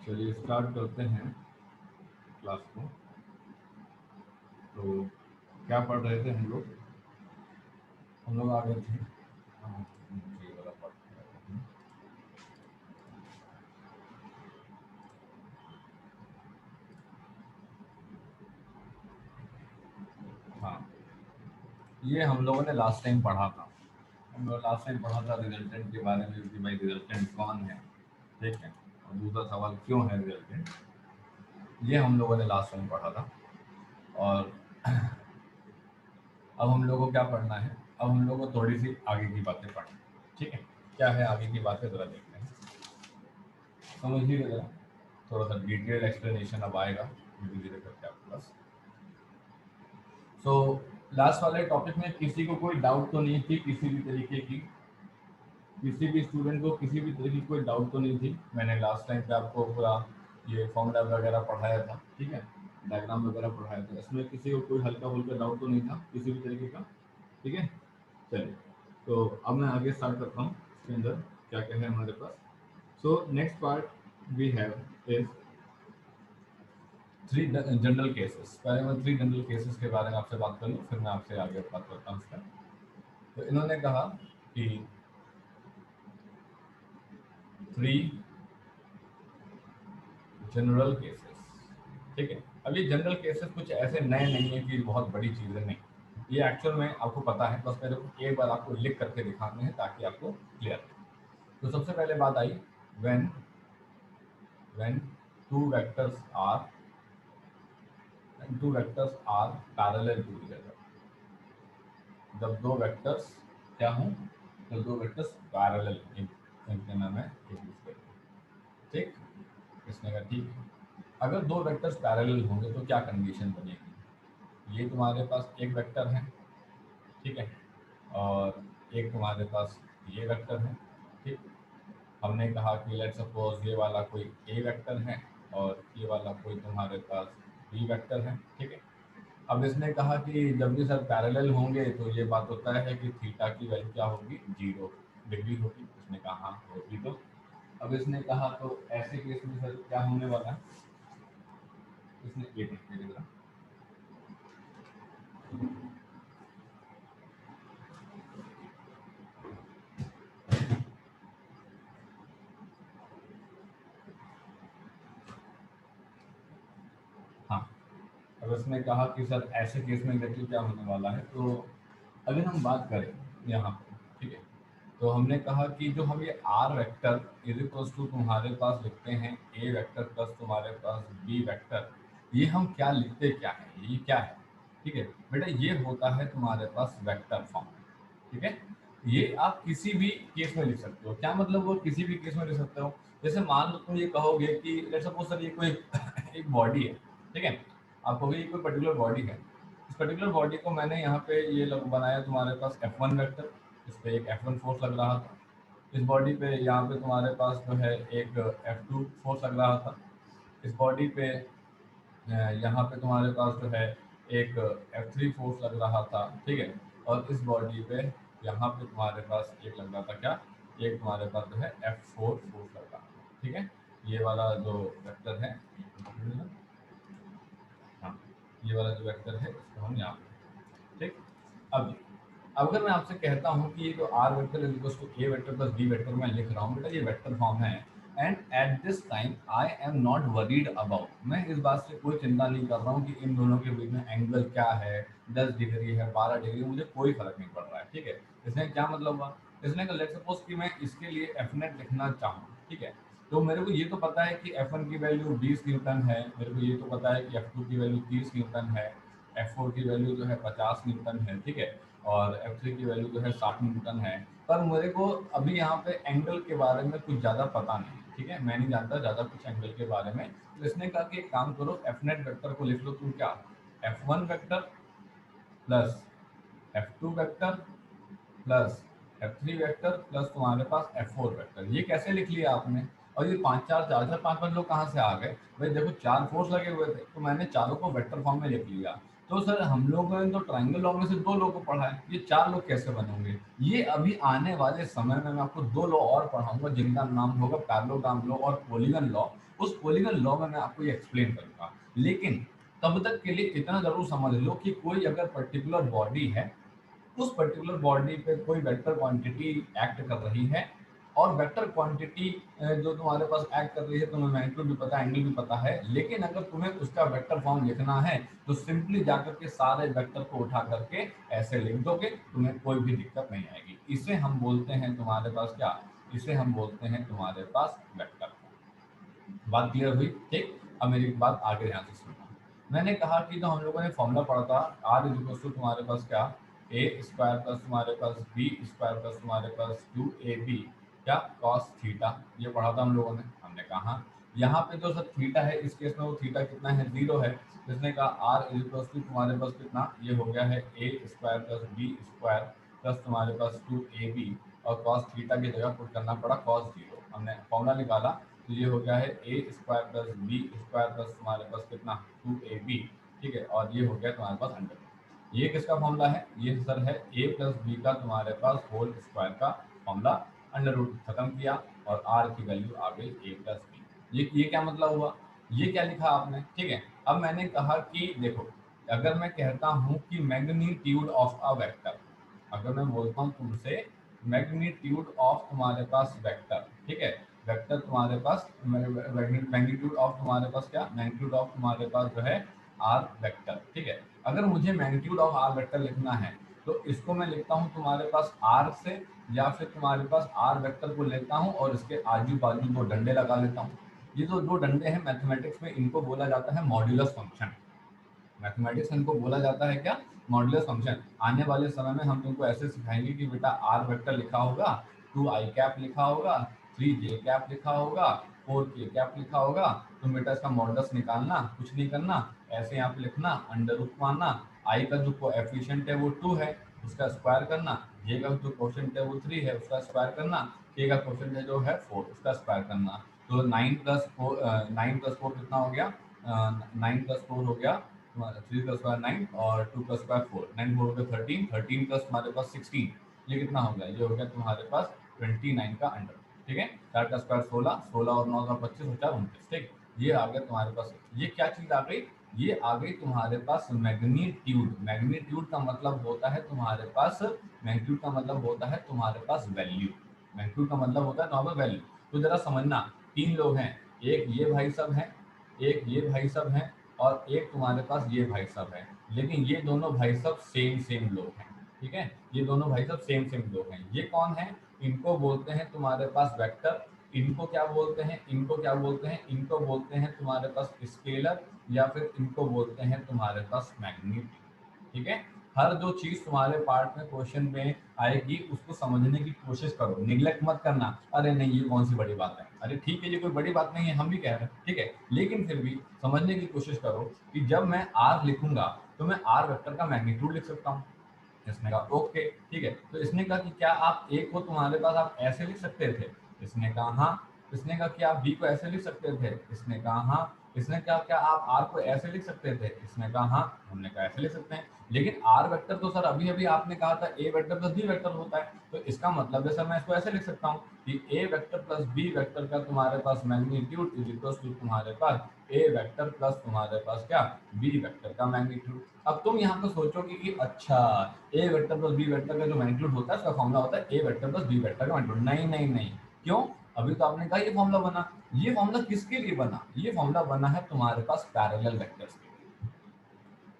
चलिए स्टार्ट करते हैं क्लास को। तो क्या पढ़ रहे थे हम लोग आ गए थे। हाँ, ये वाला पढ़ रहे थे। हाँ, ये हम लोगों ने लास्ट टाइम पढ़ा था। हम लोग लास्ट टाइम पढ़ा था रिजल्टेंट के बारे में कि भाई रिजल्टेंट कौन है, ठीक है, और दूसरा सवाल क्यों है रिजल्टेंट। ये हम लोगों ने लास्ट टाइम पढ़ा था। और अब हम लोगों को क्या पढ़ना है, अब हम लोगों को थोड़ी सी आगे की बातें पढ़नी है, ठीक है। क्या है आगे की बातें जरा देखते हैं, समझिए जरा। थोड़ा सा डिटेल एक्सप्लेनेशन अब आएगा धीरे धीरे करके आपके पास। सो लास्ट वाले टॉपिक में किसी को कोई डाउट तो नहीं थी, किसी भी तरीके की, किसी भी स्टूडेंट को किसी भी तरीके की कोई डाउट तो नहीं थी। मैंने लास्ट टाइम पे आपको पूरा ये फॉर्मूला वगैरह पढ़ाया था, ठीक है, डायग्राम वगैरह पढ़ाया था। इसमें किसी को कोई हल्का फुल्का डाउट तो नहीं था किसी भी तरीके का, ठीक है। चलिए, तो अब मैं आगे स्टार्ट करता हूँ। इसके अंदर क्या क्या है हमारे पास। So next part we have is three general cases. पहले मैं थ्री जनरल केसेस के बारे में आपसे बात कर लूँ, फिर मैं आपसे आगे बात करता हूँ इसका। तो इन्होंने कहा कि थ्री जनरल केसेस, ठीक है। अब ये जनरल केसेस कुछ ऐसे नए नहीं है कि बहुत बड़ी चीज़ें नहीं, ये एक्चुअल में आपको पता है, बस मेरे को एक बार आपको लिख करके दिखाने हैं ताकि आपको क्लियर है। तो सबसे पहले बात आई when when two vectors are parallel to each other. जब दो वेक्टर्स क्या हों, जब दो वेक्टर्स पैरेलल इनके नाम है एक दूसरे के, ठीक। इसने कहा ठीक है, अगर दो वेक्टर्स पैरेलल होंगे तो क्या कंडीशन बनेगी। ये तुम्हारे पास एक वेक्टर है, ठीक है, और एक तुम्हारे पास ये वेक्टर है, ठीक। हमने कहा कि लेट्स सपोज ये वाला कोई ए वेक्टर है और ये वाला कोई तुम्हारे पास बी वेक्टर है, ठीक है। अब इसने कहा कि जब भी सर पैरेलल होंगे तो ये बात होता है कि थीटा की वैल्यू क्या होगी, 0 डिग्री होगी। इसने कहा हाँ होगी। तो अब इसने कहा तो ऐसे केस में सर क्या होने वाला है, इसने ये देखिए जरा। हाँ, अब इसने कहा कि सर ऐसे केस में देखिए क्या होने वाला है। तो अगर हम बात करें यहाँ पे, ठीक है, तो हमने कहा कि जो हम ये are vector is equals to तुम्हारे पास लिखते हैं ए वेक्टर प्लस तुम्हारे पास बी वेक्टर, ये हम क्या लिखते क्या है, ये क्या है, ठीक है बेटा, ये होता है तुम्हारे पास वेक्टर फॉर्म, ठीक है। ये आप किसी भी केस में लिख सकते हो। क्या मतलब वो किसी भी केस में लिख सकते हो, जैसे मान लो तुम ये कहोगे कि लेट्स सपोज सर ये कोई एक बॉडी है, ठीक है, आप कहोगे ये कोई पर्टिकुलर बॉडी है। इस पर्टिकुलर बॉडी को मैंने यहाँ पे ये बनाया तुम्हारे पास F1 वेक्टर, इस पे एक F1 फोर्स लग रहा था। इस बॉडी पे यहाँ पे तुम्हारे पास जो है एक F2 फोर्स लग रहा था। इस बॉडी पे यहाँ पे तुम्हारे पास जो है एक F3 फोर्स लग रहा था, ठीक है। और इस बॉडी पे यहाँ पे तुम्हारे पास एक लग रहा था क्या, एक तुम्हारे पास जो है F4 फोर्स लग रहा था, ठीक है। ये वाला जो वेक्टर है, हाँ, ये वाला जो वेक्टर है इसको हम यहाँ पे, ठीक। अब अगर मैं आपसे कहता हूँ कि ये जो R vector is equal to A vector plus B vector मैं लिख रहा हूँ बेटा, ये वेक्टर फॉर्म है, and at this time I am not worried about, मैं इस बात से कोई चिंता नहीं कर रहा हूँ कि इन दोनों के बीच में एंगल क्या है, 10 डिग्री है 12 डिग्री, मुझे कोई फर्क नहीं पड़ रहा है, ठीक है। इसने क्या मतलब हुआ, इसने लेट्स सपोज कि मैं इसके लिए एफ नेट लिखना चाहूँ, ठीक है। तो मेरे को ये तो पता है कि F1 की वैल्यू 20 न्यूटन है, मेरे को ये तो पता है कि F2 की वैल्यू 30 न्यूटन है, F4 की वैल्यू जो है 50 न्यूटन है, ठीक है, और F3 की वैल्यू जो है 60 न्यूटन है। पर मेरे को अभी यहाँ पे एंगल के बारे में कुछ ज़्यादा पता नहीं, ठीक है, मैं नहीं जानता ज़्यादा कुछ एंगल के बारे में। तो इसने कहा कि एक काम करो, एफ नेट वेक्टर को लिख लो तुम क्या, F1 vector plus F2 vector plus F3 vector plus तुम्हारे पास F4 वेक्टर। ये कैसे लिख लिया आपने, और ये पाँच चार चार चार पाँच पाँच लोग कहाँ से आ गए भाई, देखो चार फोर्स लगे हुए थे तो मैंने चारों को वेक्टर फॉर्म में लिख लिया। तो सर हम लोगों ने तो ट्रायंगल लॉ में से दो लॉ को पढ़ा है, ये चार लोग कैसे बनेंगे। ये अभी आने वाले समय में मैं आपको दो लॉ और पढ़ाऊंगा जिनका नाम होगा पैरेललोग्राम लॉ और पॉलीगन लॉ। उस पॉलीगन लॉ में मैं आपको ये एक्सप्लेन करूंगा। लेकिन तब तक के लिए इतना जरूर समझ लो कि कोई अगर पर्टिकुलर बॉडी है, उस पर्टिकुलर बॉडी पे कोई वेक्टर क्वांटिटी एक्ट कर रही है, और वेक्टर क्वांटिटी जो तुम्हारे पास एक्ट कर रही है, तुम्हें मैग्नीट्यूड भी पता है, एंगल भी पता है, लेकिन अगर तुम्हें उसका वेक्टर फॉर्म लिखना है तो सिंपली जाकर के सारे वेक्टर को उठा करके ऐसे लिख दोगे, तुम्हें कोई भी दिक्कत नहीं आएगी। इसे हम बोलते हैं तुम्हारे पास क्या, इसे हम बोलते हैं तुम्हारे पास वेक्टर। बात क्लियर हुई? ठीक, अब मेरी बात आगे ध्यान से सुनना। मैंने कहा कि जो हम लोगों ने फॉर्मूला पढ़ा था, आर इज इक्वल टू तुम्हारे पास क्या, ए स्क्वायर प्लस तुम्हारे पास बी स्क्वायर प्लस तुम्हारे पास 2ab क्या कॉस थीटा, ये पढ़ा था हम लोगों ने। हमने कहा यहाँ पे जो सर थीटा है, इस केस में वो थीटा कितना है, 0 है। इसने कहा आर इज इक्वल टू तुम्हारे पास कितना, ये हो गया है a square plus B square plus तुम्हारे पास 2ab, और कॉस थीटा की जगह पुट करना पड़ा कॉस 0। हमने फॉर्मूला निकाला तो ये हो गया है a square plus B square plus तुम्हारे पास कितना 2ab, ठीक है, और ये हो गया तुम्हारे पास अंडर। ये किसका फॉर्मूला है, ये सर है ए प्लस बी का तुम्हारे पास होल स्क्वायर का फॉर्मूला, अंडर रूट खत्म किया और आर की वैल्यू आ गई ए प्लस बी। ये क्या मतलब हुआ, ये क्या लिखा आपने, ठीक है। अब मैंने कहा कि देखो, अगर मैं कहता हूँ कि मैग्नीट्यूड ऑफ अ वेक्टर, अगर मैं बोलता हूँ तुमसे मैग्नीट्यूड ऑफ तुम्हारे पास वेक्टर, ठीक है, वेक्टर तुम्हारे पास मैग्नीट्यूड ऑफ तुम्हारे पास क्या, मैग्नीट्यूड ऑफ तुम्हारे पास जो है आर वेक्टर, ठीक है। अगर मुझे मैग्नीट्यूड ऑफ आर वेक्टर लिखना है तो इसको मैं लिखता हूँ तुम्हारे पास आर से, या फिर तुम्हारे पास आर वेक्टर को लेता हूँ और इसके आजू बाजू दो डंडे लगा लेता हूँ। ये जो दो डंडे हैं मैथमेटिक्स में, इनको बोला जाता है मॉड्यूलस फंक्शन। मैथमेटिक्स इनको बोला जाता है क्या, मॉड्यूलस फंक्शन। आने वाले समय में हम तुमको ऐसे सिखाएंगे कि बेटा आर वेक्टर लिखा होगा, 2i कैप लिखा होगा, 3j कैप लिखा होगा, 4k कैप लिखा होगा, तुम बेटा इसका मॉडुलस निकालना, कुछ नहीं करना, ऐसे यहाँ पे लिखना, अंडर रूट मानना, i का जो कोएफिशिएंट है वो 2 है, उसका स्क्वायर करना, j का जो कोएफिशिएंट है वो 3 है, उसका स्क्वायर करना, k का कोएफिशिएंट है जो है 4, उसका स्क्वायर करना। तो 9 प्लस 4 कितना हो गया, 9 प्लस 4 हो गया 3 का स्क्वायर 9 और 2 का स्क्वायर 4, 9 4 हो गया 13, 13 प्लस तुम्हारे पास 16, ये कितना हो गया, ये हो गया तुम्हारे पास 29 का अंडर, ठीक है। 4 का स्क्वायर 16, 16 और 9 का 25 हो गया 29, ठीक। ये आ गया तुम्हारे पास, ये क्या चीज आ गई, ये आ गई तुम्हारे पास मैग्नीट्यूड। मैग्नीट्यूड का मतलब होता है तुम्हारे पास, मैग्नीट्यूड का मतलब होता है तुम्हारे पास वैल्यू, मैग्नीट्यूड का मतलब होता है नॉर्मल वैल्यू। तो जरा समझना, 3 लोग हैं, एक ये भाई सब हैं, एक ये भाई सब हैं, और एक तुम्हारे पास ये भाई साहब है, लेकिन ये दोनों भाई साहब सेम सेम लोग हैं, ठीक है, ये दोनों भाई साहब सेम सेम लोग हैं। ये कौन है, इनको बोलते हैं तुम्हारे पास वेक्टर। इनको क्या बोलते हैं, इनको क्या बोलते हैं, इनको बोलते हैं तुम्हारे पास स्केलर, या फिर इनको बोलते हैं तुम्हारे पास मैग्नीट्यूड, ठीक है। हर जो चीज तुम्हारे पार्ट में क्वेश्चन में आएगी उसको समझने की कोशिश करो, निगलेक्ट मत करना, अरे नहीं ये कौन सी बड़ी बात है, अरे ठीक है ये कोई बड़ी बात नहीं है, हम भी कह रहे हैं, ठीक है, लेकिन फिर भी समझने की कोशिश करो कि जब मैं आर लिखूंगा तो मैं आर वेक्टर का मैग्नीट्यूड लिख सकता हूँ। इसने कहा ओके, ठीक है। तो इसने कहा कि क्या आप ए को तुम्हारे पास आप ऐसे लिख सकते थे, इसने कहा हाँ। इसने कहा कि आप बी को ऐसे लिख सकते थे, इसने कहा हाँ। इसने कहा क्या आप आर को ऐसे लिख सकते थे, इसने कहा हाँ। हमने कहा ऐसे लिख सकते हैं, लेकिन आर वेक्टर तो सर अभी अभी आपने कहा था ए वेक्टर प्लस बी वेक्टर होता है, तो इसका मतलब है सर मैं इसको ऐसे लिख सकता हूँ कि ए वेक्टर प्लस बी वेक्टर का तुम्हारे पास मैग्नीट्यूड इज इक्वल टू तुम्हारे पास ए वेक्टर प्लस तुम्हारे पास क्या, बी वेक्टर का मैग्नीट्यूड। अब तुम यहाँ पे सोचोगे कि अच्छा ए वेक्टर प्लस बी वेक्टर का जो मैग्नीट्यूड होता है उसका फॉर्मूला होता है ए वेक्टर प्लस बी वेक्टर का मैग्नीट्यूड। नहीं नहीं नहीं, क्यों, अभी तो आपने कहा ये फॉर्मूला बना, ये फॉर्मूला किसके लिए बना, ये फॉर्मूला बना है तुम्हारे पास पैरेलल वेक्टर्स के लिए।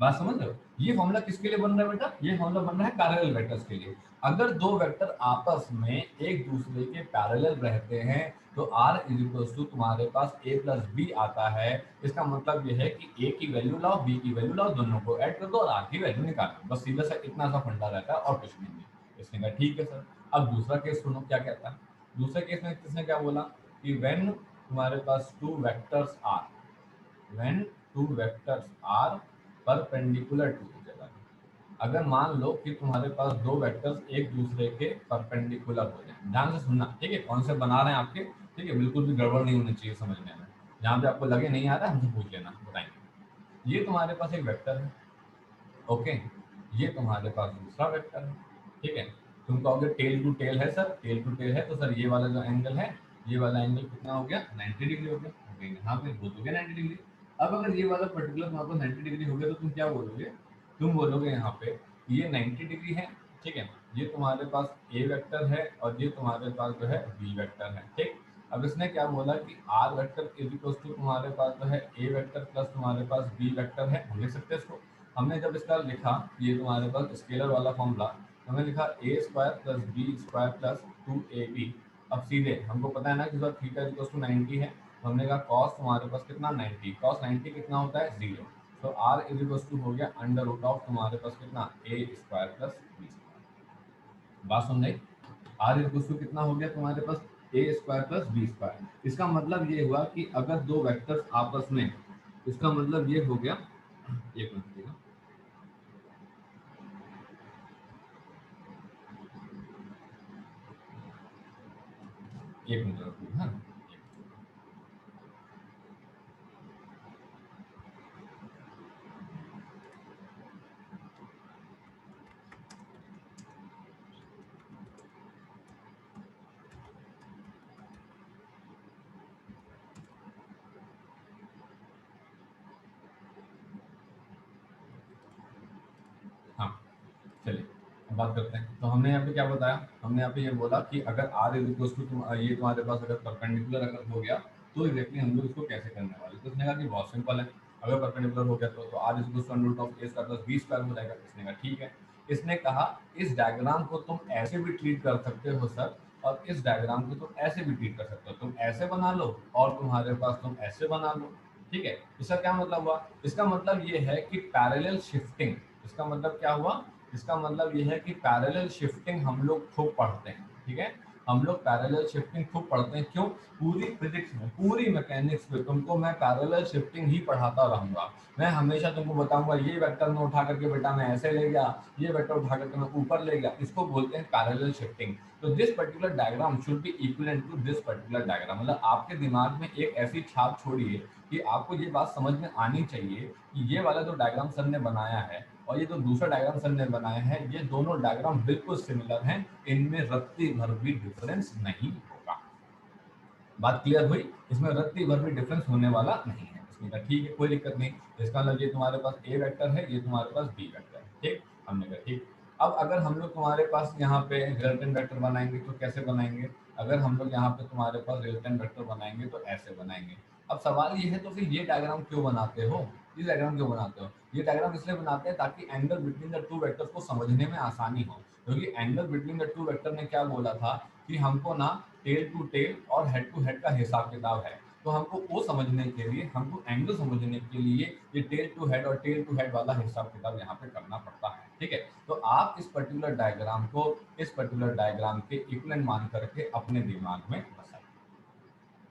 बात समझ रहे हो, ये फॉर्मूला किसके लिए बन रहा है बेटा, ये फॉर्मूला बन रहा है पैरेलल वेक्टर्स के लिए। अगर दो वेक्टर आपस में एक दूसरे के पैरेलल रहते हैं तो r इज इक्वल टू तुम्हारे पास a प्लस बी आता है। इसका मतलब ये है कि a की वैल्यू लाओ, b की वैल्यू लाओ, दोनों को ऐड कर दो और r की वैल्यू निकालो, बस सीधा सा इतना सा फंडा रहता है और कुछ नहीं है। इसने कहा ठीक है सर। अब दूसरा केस सुनो क्या कहता है, दूसरे केस में किसने क्या बोला कि व्हेन तुम्हारे पास two vectors are, when two vectors are perpendicular to each other, अगर मान लो कि तुम्हारे पास दो वेक्टर्स एक दूसरे के परपेंडिकुलर हो जाए, ध्यान से सुनना, ठीक है, कौन से बना रहे हैं आपके, ठीक है, बिल्कुल भी गड़बड़ नहीं होनी चाहिए समझने में, जहाँ पे आपको लगे नहीं आ रहा है हमसे पूछ लेना, बताएंगे। ये तुम्हारे पास एक वेक्टर है, ओके, ये तुम्हारे पास दूसरा वेक्टर है, ठीक है। तुम कहोगे टेल टू टेल है सर, टेल टू टेल है तो सर ये वाला जो एंगल है, ये वाला एंगल कितना हो गया 90 डिग्री हो गया, कहीं यहाँ पे वो तो गया 90 डिग्री। अब अगर ये वाला पर्टिकुलर वहाँ पर 90 डिग्री हो गया तो तुम क्या बोलोगे, तुम बोलोगे यहाँ पे ये 90 डिग्री है, ठीक है, ये तुम्हारे पास ए वेक्टर है और ये तुम्हारे पास जो है बी वेक्टर है, ठीक। अब इसने क्या बोला कि R vector is equal to तुम्हारे पास जो है ए वेक्टर प्लस तुम्हारे पास बी वेक्टर है, हम लिख सकते हैं इसको। हमने जब इसका लिखा ये तुम्हारे पास स्केलर वाला फॉर्मूला, हमने लिखा a square plus B square plus 2ab। अब सीधे हमको पता है ना कि थीटा इक्वल टू 90 है, तो हमने कहा कॉस तुम्हारे पास कितना 90, कॉस 90 कितना होता है 0, तो आर इज इक्वल टू हो गया अंडर रूट ऑफ तुम्हारे पास कितना ए स्क्वायर प्लस बी स्क्वायर। बात सुन रही, आर इक्वल टू कितना हो गया तुम्हारे पास ए स्क्वायर प्लस बी स्क्वायर। इसका मतलब ये हुआ कि अगर दो वेक्टर्स आपस में, इसका मतलब ये हो गया, एक मिनट देखो, एक मिनट रुकिए, हाँ। हाँ चलिए अब बात करते हैं। तो हमने यहाँ पे क्या बताया, हमने यहाँ पे ये बोला कि अगर आर इज इक्वल टू ये तुम्हारे पास अगर परपेंडिकुलर अगर हो गया तो एग्जैक्टली हम लोग इसको कैसे करने वाले। तो इसने कहा कि बहुत सिंपल है, अगर परपेंडिकुलर हो गया तो R is equal to under root of A square plus B square हो जाएगा। इसने कहा ठीक है। इसने कहा इस डायग्राम को तुम ऐसे भी ट्रीट कर सकते हो सर, और इस डायग्राम को तुम ऐसे भी ट्रीट कर सकते हो, तुम ऐसे बना लो और तुम्हारे पास तुम ऐसे बना लो, ठीक है। इसका क्या मतलब हुआ, इसका मतलब ये है कि पैरेलल शिफ्टिंग, इसका मतलब क्या हुआ, इसका मतलब ये है कि पैरेलल शिफ्टिंग हम लोग खूब पढ़ते हैं, ठीक है। हम लोग पैरेलल शिफ्टिंग खूब पढ़ते हैं, क्यों, पूरी फिजिक्स में पूरी मैकेनिक्स में तुमको मैं पैरेलल शिफ्टिंग ही पढ़ाता रहूंगा। मैं हमेशा तुमको बताऊंगा ये वेक्टर में उठा करके बेटा मैं ऐसे ले गया, ये वेक्टर उठा करके मैं ऊपर ले गया, इसको बोलते हैं पैरेलल शिफ्टिंग। तो this particular diagram should be equivalent to this particular diagram, मतलब आपके दिमाग में एक ऐसी छाप छोड़िए कि आपको ये बात समझ में आनी चाहिए कि ये वाला जो डायग्राम सर ने बनाया है और ये जो दूसरा डायग्राम सर ने बनाया है, ये दोनों डायग्राम बिल्कुल सिमिलर हैं, इनमें रत्ती भर भी डिफरेंस नहीं होगा। बात क्लियर हुई, इसमें रत्ती भर भी डिफरेंस होने वाला नहीं है। इसमें कहा ठीक है कोई दिक्कत नहीं, इसका मतलब ये तुम्हारे पास ए वेक्टर है, ये तुम्हारे पास बी वेक्टर है, ठीक। हमने कहा ठीक। अब अगर हम लोग तुम्हारे पास यहाँ पे रिजल्टेंट वेक्टर बनाएंगे तो कैसे बनाएंगे, अगर हम लोग यहाँ पे तुम्हारे पास रिजल्टेंट वेक्टर बनाएंगे तो ऐसे बनाएंगे। अब सवाल ये है तो फिर ये डायग्राम क्यों बनाते हो, ये डायग्राम क्यों बनाते हो, ये डायग्राम इसलिए बनाते हैं ताकि angle between the two vectors को समझने में आसानी हो, क्योंकि angle between the two vector ने क्या बोला था कि हमको ना टेल टू टेल और हेड टू हेड का हिसाब किताब है, तो हमको वो समझने के लिए, हमको एंगल समझने के लिए ये टेल टू हेड और टेल टू हेड वाला हिसाब किताब यहाँ पे करना पड़ता है, ठीक है। तो आप इस पर्टिकुलर डायग्राम को इस पर्टिकुलर डायग्राम के इक्विवेलेंट मान करके अपने दिमाग में बसाइए।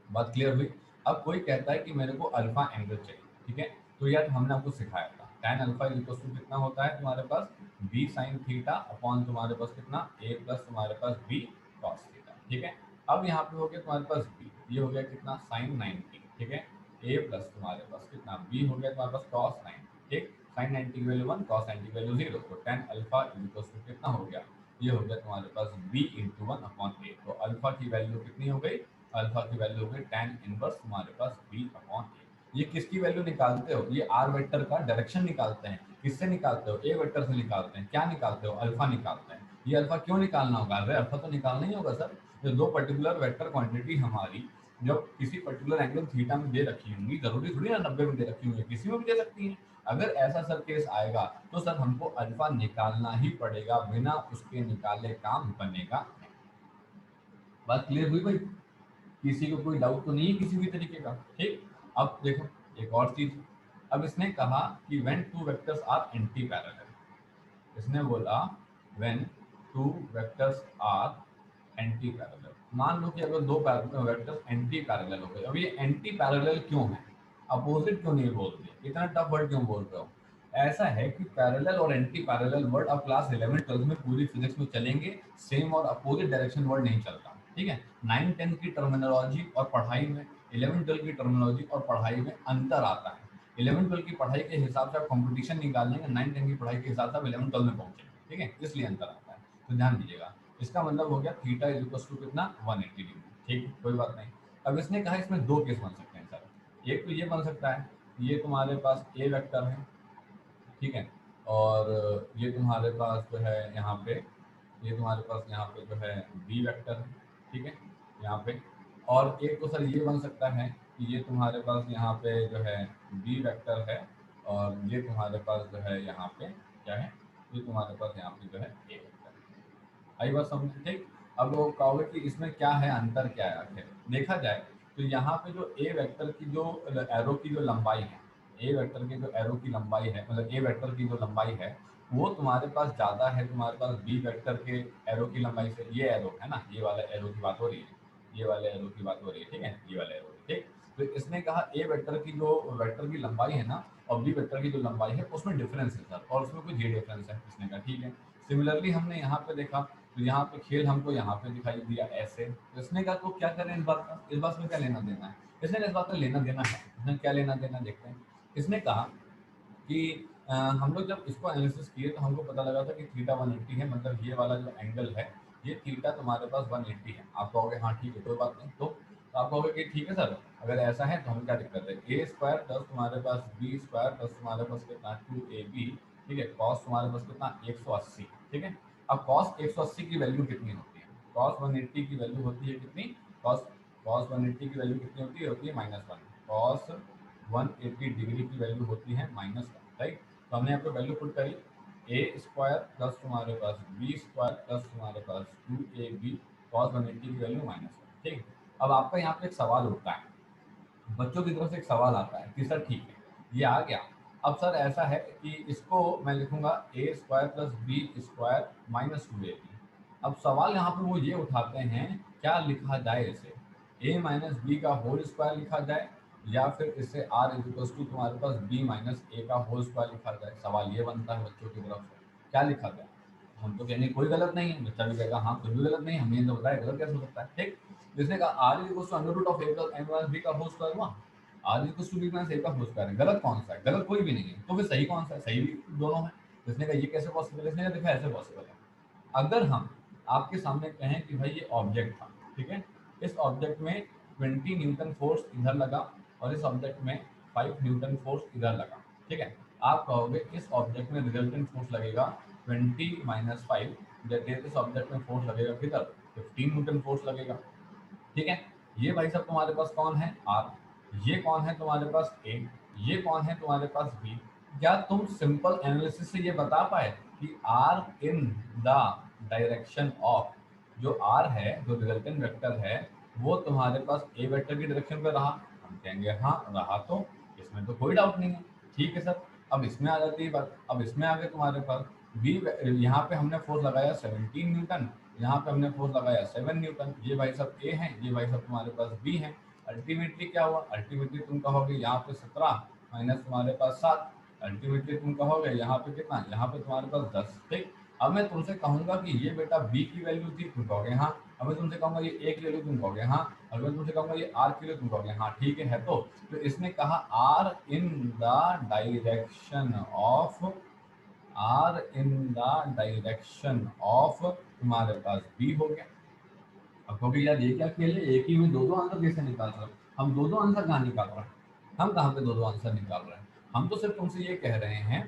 बात क्लियर हुई। अब कोई कहता है कि मेरे को अल्फा एंगल चाहिए, ठीक है, तो यार हमने आपको सिखाया था tan अल्फा इक्वल टू कितना होता है तुम्हारे पास b sin थीटा अपॉन तुम्हारे पास कितना a प्लस तुम्हारे पास b cos थीटा, ठीक है। अब यहाँ पे हो गया तुम्हारे पास b, ये हो गया कितना sin 90, ठीक है, a प्लस तुम्हारे पास कितना b हो गया तुम्हारे पास cos 90, ठीक, sin 90 की वैल्यू 1 cos 90 की वैल्यू 0, तो tan अल्फा इक्वल टू कितना हो गया, ये हो गया तुम्हारे पास b इंटू 1 अपॉन a, तो अल्फा की वैल्यू कितनी हो गई, अल्फा की वैल्यू हो गई tan इनवर्स तुम्हारे पास b अपॉन a। ये किसकी वैल्यू निकालते हो, ये आर वेक्टर का डायरेक्शन निकालते हैं, किससे निकालते हो, ए वेक्टर से निकालते हैं, क्या निकालते हो, अल्फा निकालते हैं। ये अल्फा क्यों निकालना होगा, अरे अल्फा तो निकालना ही होगा सर, जो दो पर्टिकुलर वेक्टर क्वांटिटी हमारी जब किसी पर्टिकुलर एंगल थीटा में दे रखी होंगी, जरूरी थोड़ी ना 90 में दे रखी होंगी, किसी में भी दे सकती हैं। अगर ऐसा सर केस आएगा तो सर हमको अल्फा निकालना ही पड़ेगा, बिना उसके निकाले काम बनेगा नहीं। बात क्लियर हुई भाई, किसी को कोई डाउट तो नहीं है किसी भी तरीके का, ठीक। अब देखो एक और चीज, अब इसने कहा कि when two vectors are anti parallel, इसने बोला when two vectors are anti parallel, मान लो कि अगर दो वेक्टर्स एंटी पैरेलल हो गए, अब ये एंटी पैरेलल क्यों है, अपोजिट क्यों नहीं बोलते, इतना टफ वर्ड क्यों बोल रहे हो। ऐसा है कि पैरेलल और एंटी पैरेलल वर्ड अब क्लास 11 12 में पूरी फिजिक्स में चलेंगे, सेम और अपोजिट डायरेक्शन वर्ड नहीं चलता, ठीक है। 9 10 की टर्मिनोलॉजी और पढ़ाई में 11 12 की टर्मिनोलॉजी और पढ़ाई में अंतर आता है। 11 12 की पढ़ाई के हिसाब से आप कंपटीशन निकाल लेंगे, 9 10 की पढ़ाई के हिसाब से आप 11 12 में पहुंचेंगे, ठीक है, इसलिए अंतर आता है, तो ध्यान दीजिएगा। इसका मतलब हो गया थीटा इज इक्वल टू कितना 180 डिग्री, ठीक, कोई बात नहीं। अब इसने कहा इसमें दो केस बन सकते हैं सर, एक तो ये बन सकता है, ये तुम्हारे पास ए वेक्टर है, ठीक है, और ये तुम्हारे पास जो है यहाँ पे, ये तुम्हारे पास यहाँ पे जो है बी वेक्टर है, ठीक है, यहाँ पे। और एक तो सर ये बन सकता है कि ये तुम्हारे पास यहाँ पे जो है बी वेक्टर है, और ये तुम्हारे पास जो है यहाँ पे क्या है, ये तुम्हारे पास यहाँ पे जो है ए वेक्टर है। आई बात समझ, ठीक। अब वो कहोगे कि इसमें क्या है, अंतर क्या है, आखिर देखा जाए तो यहाँ पे जो ए वेक्टर की जो एरो की जो लंबाई है, ए वेक्टर के जो एरो की लंबाई है, मतलब ए वेक्टर की जो लंबाई है वो तुम्हारे पास ज़्यादा है तुम्हारे पास बी वेक्टर के एरो की लंबाई से। ये एरो है ना, ये वाला एरो की बात हो रही है, ये वाले एरो की बात हो रही है, ठीक है, ये वाले एरो, ठीक। तो इसने कहा ए वेक्टर की जो वेक्टर की लंबाई है ना और बी वेक्टर की जो लंबाई है उसमें डिफरेंस है सर, और उसमें कुछ ये डिफरेंस है, इसने कहा ठीक है। सिमिलरली हमने यहाँ पे देखा, तो यहाँ पे खेल हमको यहाँ पे दिखाई दिया ऐसे, तो इसने कहा तो क्या करें इस बात का, इस बात में क्या लेना देना है, इसने इस बात का लेना देना है, इसने क्या लेना देना देखते हैं। इसने कहा कि हम लोग जब इसको एनालिसिस किए तो हमको पता लगा था कि थीटा 180 है, मतलब ये वाला जो एंगल है ये थीटा तुम्हारे पास 180 है। आप कहोगे हाँ ठीक है कोई बात नहीं, तो आप कहोगे कि ठीक है सर अगर ऐसा है तो हमें क्या दिक्कत है, ए स्क्वायर प्लस तुम्हारे पास बी स्क्वायर प्लस तुम्हारे पास कितना 2ab, ठीक है, कॉस तुम्हारे पास कितना 180, ठीक है। अब कॉस 180 की वैल्यू कितनी होती है, कॉस 180 की वैल्यू होती है कितनी, कॉस कॉस 180 की वैल्यू कितनी होती है -1, कॉस 180 डिग्री की वैल्यू होती है -1, राइट। तो हमने यहाँ पे वैल्यू पुट करी, ए स्क्वायर प्लस तुम्हारे पास बी स्क्वायर प्लस तुम्हारे पास 2ab कॉस 180 की वैल्यू -1, ठीक। अब आपका यहाँ पे एक सवाल उठता है, बच्चों की तरफ से एक सवाल आता है कि सर ठीक है ये आ गया, अब सर ऐसा है कि इसको मैं लिखूंगा a square plus B square -2ab। अब सवाल यहाँ पे वो ये उठाते हैं क्या लिखा जाए इसे, ए माइनस बी का होल स्क्वायर लिखा जाए या फिर इसे आर इजिकल्स टू तुम्हारे पास बी माइनस ए का होल स्क्वायर लिखा जाए। सवाल ये बनता है बच्चों की तरफ से क्या लिखा जाए। हम तो कहने कोई गलत नहीं है, बच्चा भी कहेगा हाँ कुछ भी गलत नहीं है, हमें तो बताया गलत कैसे हो सकता है, ठीक। जिसने कहा r equals to under root of a plus n minus b का होल स्क्वायर हुआ, r equals to b minus a का होल स्क्वायर है, गलत कौन सा है, गलत कोई भी नहीं है, तो फिर सही कौन सा है, सही भी दोनों है। जिसने कहा ये कैसे पॉसिबल है, इसने कहा देखा ऐसे पॉसिबल है। अगर हम आपके सामने कहें कि भाई ये ऑब्जेक्ट था, ठीक है, इस ऑब्जेक्ट में 20 न्यूटन फोर्स इधर लगा और इस ऑब्जेक्ट में 5 न्यूटन फोर्स इधर लगा, ठीक है। आप कहोगे इस ऑब्जेक्ट में रिजल्टेंट फोर्स लगेगा 20 माइनस 5, दैट इज इस ऑब्जेक्ट में फोर्स लगेगा किधर 15 न्यूटन फोर्स लगेगा, ठीक है। ये भाई साहब तुम्हारे पास कौन है आर, ये कौन है तुम्हारे पास ए, ये कौन है तुम्हारे पास बी। क्या तुम सिंपल एनालिसिस से ये बता पाए कि R in the direction of, जो आर है जो रिजल्टेंट वेक्टर है वो तुम्हारे पास ए वेक्टर की डायरेक्शन पे रहा, हम कहेंगे हाँ रहा, तो इसमें तो कोई डाउट नहीं है, ठीक है सर। अब इसमें आ जाती है बात, अब इसमें आगे तुम्हारे पास बी, यहाँ पे हमने फोर्स लगाया 17 न्यूटन, यहाँ पे हमने फोर्स लगाया 7 न्यूटन, ये भाई साहब ए हैं, ये भाई साहब तुम्हारे पास बी हैं। अल्टीमेटली क्या हुआ, अल्टीमेटली तुम कहोगे यहाँ पे 17 माइनस तुम्हारे पास 7, अल्टीमेटली तुम कहोगे यहाँ पे कितना, यहाँ पे तुम्हारे पास 10, ठीक। अब मैं तुमसे कहूंगा कि ये बेटा बी की वैल्यू थी, तुम कहोगे हाँ। अब मैं तुमसे कहूंगा ये ए की वैल्यू, तुम कहोगे हाँ। अगर मैं तुमसे कहूंगा ये आर की वैल्यू, तुम कहोगे हाँ ठीक है तो इसने कहा R in the direction of, R in the direction of तुम्हारे पास बी हो गया। अब कहोगे यार ये क्या खेल है, एक ही में दो दो आंसर कैसे निकाल रहे हो, हम दो दो आंसर कहाँ निकाल रहे हैं, हम कहाँ पे दो दो आंसर निकाल रहे हैं। हम तो सिर्फ तुमसे ये कह रहे हैं,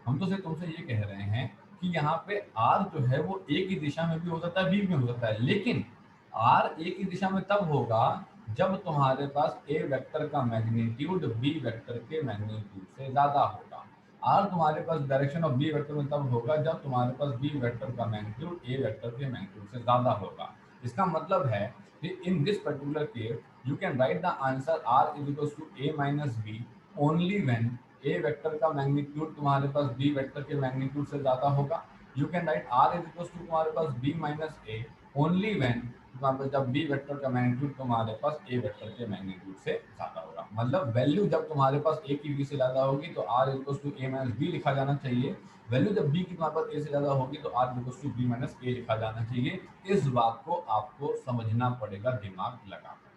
हम तो सिर्फ तुमसे ये कह रहे हैं कि यहाँ पे आर जो है वो ए की दिशा में भी हो सकता है बी में हो सकता है, लेकिन आर ए की दिशा में तब होगा जब तुम्हारे पास ए वेक्टर का मैग्नीट्यूड बी वेक्टर के मैग्नीट्यूड से ज्यादा होगा। आर तुम्हारे पास डायरेक्शन ऑफ बी वेक्टर में तब होगा जब तुम्हारे पास बी वेक्टर का मैग्नीट्यूड ए वेक्टर के मैग्नीट्यूड से ज्यादा होगा। इसका मतलब है कि in this particular case you can write the answer R is equal to A minus B only when A vector का मैग्नीट्यूड तुम्हारे पास बी वेक्टर के मैग्नीट्यूड से ज्यादा होगा। You can write r is equal to तुम्हारे पास b minus a only when, जब बी वेक्टर का मैग्नीट्यूड तुम्हारे पास ए वेक्टर के मैग्नीट्यूड से ज्यादा होगा। मतलब वैल्यू जब तुम्हारे पास ए की बी से ज्यादा होगी तो are equal to A minus B लिखा जाना चाहिए, वैल्यू जब बी की तुम्हारे पास ए से ज्यादा होगी तो are equal to b minus a लिखा जाना चाहिए। इस बात को आपको समझना पड़ेगा दिमाग लगाकर।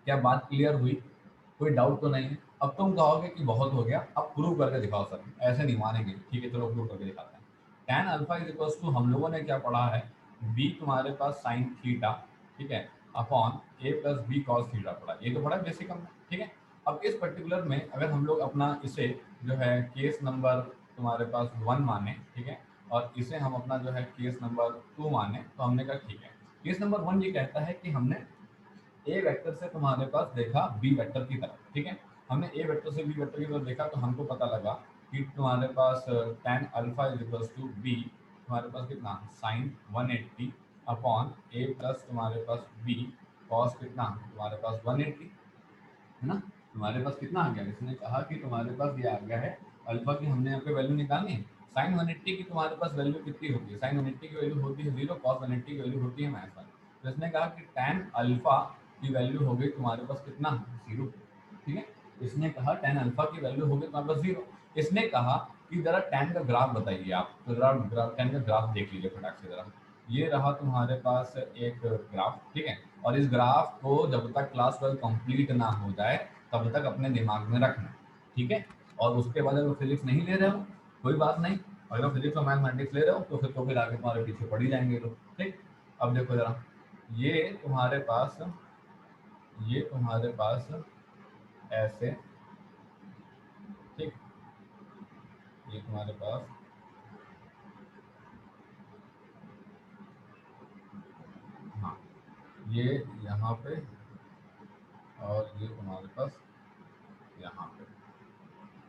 क्या बात क्लियर हुई, कोई डाउट तो नहीं है। अब तुम कहोगे कि बहुत हो गया, अब प्रूव करके दिखाओ सर, ऐसे नहीं मानेंगे, ठीक है चलो प्रूव करके दिखाते हैं। tan alpha is equal to, हम लोगों ने क्या पढ़ा है, b तुम्हारे पास साइन थीटा, ठीक है, upon a plus B cos theta पढ़ा, ये तो बड़ा बेसिक हमने। ठीक है। अब इस पर्टिकुलर में अगर हम लोग अपना इसे जो है केस नंबर तुम्हारे पास 1 माने, ठीक है, और इसे हम अपना जो है केस नंबर 2 माने, तो हमने कहा ठीक है। केस नंबर 1 ये कहता है कि हमने ए वेक्टर से तुम्हारे पास देखा बी वेक्टर की तरफ, ठीक है। हमने ए वेक्टर से बी वेक्टर की तरफ देखा तो हमको पता लगा कि तुम्हारे पास tan alpha is equal to B, तुम्हारे पास कितना साइन 180 अपॉन ए प्लस तुम्हारे पास बी कॉस कितना तुम्हारे पास 180, है ना। तुम्हारे पास कितना आ गया, इसने कहा कि तुम्हारे पास ये आ गया है अल्फा की, हमने यहाँ पे वैल्यू निकालनी है। साइन 180 की तुम्हारे पास वैल्यू कितनी होती है, साइन 180 की वैल्यू होती है 0, कॉस 180 की वैल्यू होती है -1। तो इसने कहा कि tan अल्फा की वैल्यू हो गई तुम्हारे पास कितना 0, ठीक है। इसने कहा tan अल्फा की वैल्यू हो गई तुम्हारे पास 0। इसने कहा कि जरा tan का ग्राफ बताइए आप, तो जरा tan का ग्राफ देख लीजिए फटाक से जरा। ये रहा तुम्हारे पास एक ग्राफ, ठीक है। और इस ग्राफ को जब तक क्लास 12 कंप्लीट ना हो जाए तब तक अपने दिमाग में रखना, ठीक है। और उसके बाद अगर फिजिक्स नहीं ले रहे हो कोई बात नहीं, अगर फिजिक्स और मैथमेटिक्स ले रहे हो तो फिर आगे तुम्हारे पीछे पड़ ही जाएंगे लोग, ठीक। अब देखो जरा, ये तुम्हारे पास ऐसे, ठीक, ये तुम्हारे पास हाँ, ये यहाँ पे और ये तुम्हारे पास यहाँ पे,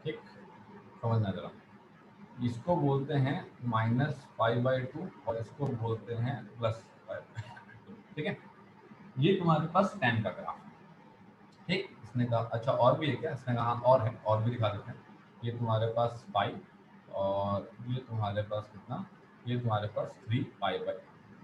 ठीक। समझना जरा, इसको बोलते हैं -5/2 और इसको बोलते हैं +5/2, ठीक है। ये तुम्हारे पास tan का ग्राफ, ठीक। इसने कहा अच्छा और भी है क्या, इसने कहा हाँ, और है, और भी दिखा देते हैं। ये तुम्हारे पास पाई और ये तुम्हारे पास कितना, ये तुम्हारे पास 3 पाई/,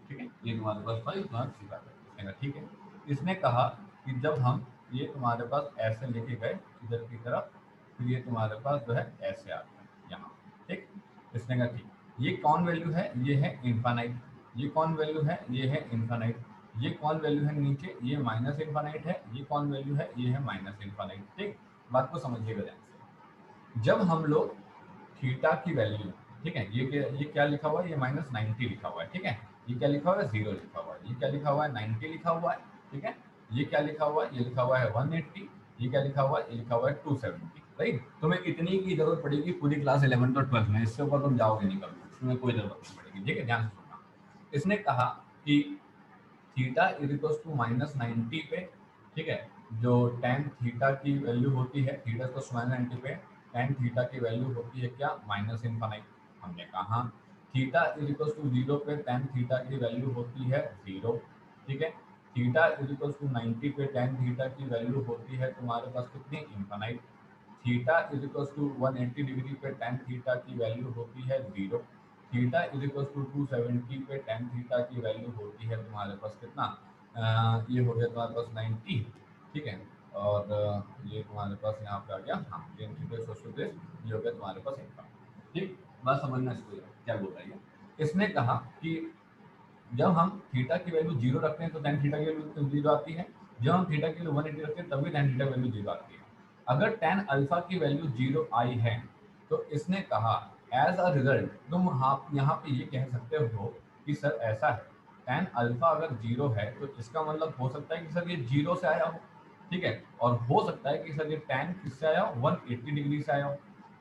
ठीक है। ये तुम्हारे पास पाई, तुम्हारा 3 पाई/, इसने कहा ठीक है। इसने कहा कि जब हम ये तुम्हारे पास ऐसे लेके गए इधर की तरफ, फिर ये तुम्हारे पास जो है ऐसे आ गया यहाँ, ठीक। इसने कहा ठीक, ये कौन वैल्यू है, ये है इन्फानाइट, ये कौन वैल्यू है, ये है इन्फानाइट, ये कौन वैल्यू है नीचे, ये माइनस इन्फानाइट है, ये कौन वैल्यू है, ये है माइनस इन्फानाइट, ठीक। बात को समझिएगा ध्यान से। जब हम लोग थीटा की वैल्यू, ठीक है, ये क्या लिखा हुआ है, ये -90 लिखा हुआ है, ठीक है। ये क्या लिखा हुआ है, 0 लिखा हुआ है, ये क्या लिखा हुआ है 90 लिखा हुआ है, ठीक है। ये क्या लिखा हुआ है, ये लिखा हुआ है 180, ये क्या लिखा हुआ है, ये लिखा हुआ है 270, राइट। तुम्हें इतनी की जरूरत पड़ेगी पूरी क्लास 11th और 12th में, इससे ऊपर तुम जाओगे नहीं कभी, तुम्हें कोई जरूरत नहीं पड़ेगी, ठीक है। ध्यान से सुनना, इसने कहा कि थीटा इज इक्वल टू -90 पे, ठीक है, जो tan थीटा की वैल्यू होती है, थीटा को -90 पे tan थीटा की वैल्यू होती है क्या, -इनफाइनाइट। हमने कहा थीटा इज इक्वल टू 0 पे tan थीटा की वैल्यू होती है 0, ठीक है। थीटा इज इक्वल टू 90 पे tan थीटा की वैल्यू होती है तुम्हारे पास कितनी, infinite. Theta is equal to 180 degree पे tan थीटा की वैल्यू होती है 0। थीटा इज इक्वल टू 270 पे tan थीटा की वैल्यू होती है तुम्हारे पास कितना, ये हो गया तुम्हारे पास 90, ठीक है। और ये तुम्हारे पास यहाँ पे आ गया हाँ tan थीटा सोशल बेस, ये हो गया तुम्हारे पास इनका, ठीक। बात समझना इसको क्या बोल रही है। इसने कहा कि जब हम थीटा की वैल्यू 0 रखते हैं तो tan थीटा की वैल्यू 0 आती है, जब हम थीटा की वैल्यू 180 रखते हैं तब भी tan थीटा की वैल्यू 0 आती है। अगर tan अल्फा की वैल्यू 0 आई है तो इसने कहा एज अ रिजल्ट तुम यहाँ पे ये कह सकते हो कि सर ऐसा है, tan अल्फा अगर 0 है तो इसका मतलब हो सकता है कि सर ये 0 से आया हो, ठीक है। और हो सकता है कि सर ये tan किससे आया हो, 180 डिग्री से आया हो।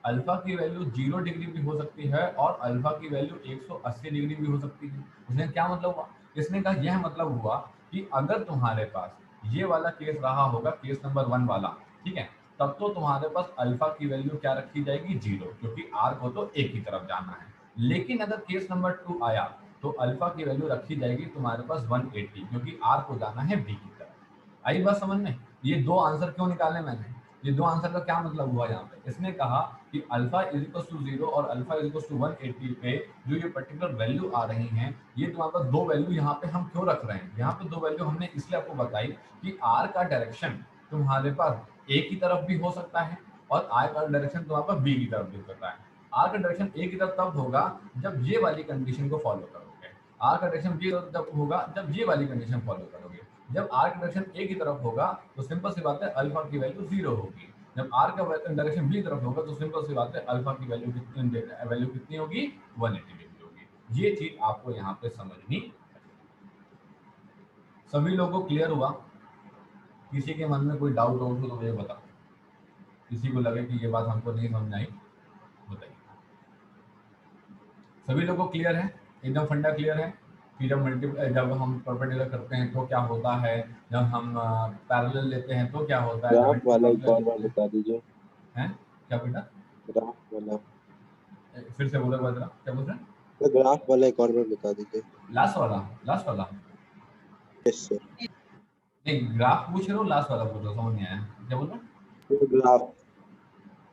अल्फा की वैल्यू 0 डिग्री भी हो सकती है और अल्फा की वैल्यू 180 डिग्री भी हो सकती है। इसने क्या मतलब हुआ, इसने कहा यह मतलब हुआ कि अगर तुम्हारे पास ये वाला केस रहा होगा, केस नंबर 1 वाला, ठीक है, तब तो तुम्हारे पास अल्फा की वैल्यू क्या रखी जाएगी, 0, क्योंकि आर को तो एक ही तरफ जाना है। लेकिन अगर केस नंबर 2 आया तो अल्फा की वैल्यू रखी जाएगी तुम्हारे पास 180, क्योंकि आर को जाना है बी की तरफ। आई बात समझ में, ये दो आंसर क्यों निकाले मैंने, ये दो आंसर का क्या मतलब हुआ यहाँ पे। इसने कहा कि अल्फा इज इक्वल टू 0 और अल्फा इज इक्वल टू 180 पे जो ये पर्टिकुलर वैल्यू आ रही हैं, ये तुम्हारे पास दो वैल्यू यहाँ पे हम क्यों रख रहे हैं, यहाँ पे दो वैल्यू हमने इसलिए आपको बताई कि आर का डायरेक्शन तुम्हारे पास ए की तरफ भी हो सकता है और आर का डायरेक्शन तुम्हारे पास बी की तरफ भी हो सकता है। आर का डायरेक्शन ए की तरफ तब होगा जब ये वाली कंडीशन को फॉलो करोगे, आर का डायरेक्शन बी तब होगा जब ये वाली कंडीशन फॉलो करोगे। जब आर का डायरेक्शन ए की तरफ होगा तो सिंपल सी बात है अल्फा की वैल्यू 0 होगी। जब आर का डायरेक्शन बी तरफ होगा तो सिंपल सी बात है अल्फा की वैल्यू कितनी होगी, 180 डिग्री होगी। ये चीज आपको यहाँ पे समझनी, सभी लोगों को क्लियर हुआ। किसी के मन में कोई डाउट हो तो मुझे बताओ, किसी को लगे कि ये बात हमको नहीं समझ आई, बताइए। सभी लोगों को क्लियर है, एकदम फंडा क्लियर है कि जब हम परपेंडिकुलर करते हैं तो क्या होता है, जब हम पैरेलल लेते हैं तो क्या होता है, जब ग्राफ वाला एक एंटीपैरेलल और बार लेते बता दीजिए। हैं। क्या बेटा? ग्राफ वाला। फिर से बोलो जरा, क्या बोल रहे हैं? तो ग्राफ वाला एक और बार बता दीजिए। लास्ट वाला, लास्ट वाला यस सर। नहीं, ग्राफ पूछ रहे हो, लास्ट वाला पूछ रहे हो, समझ नहीं आया, क्या बोल रहे हैं? तो ग्राफ।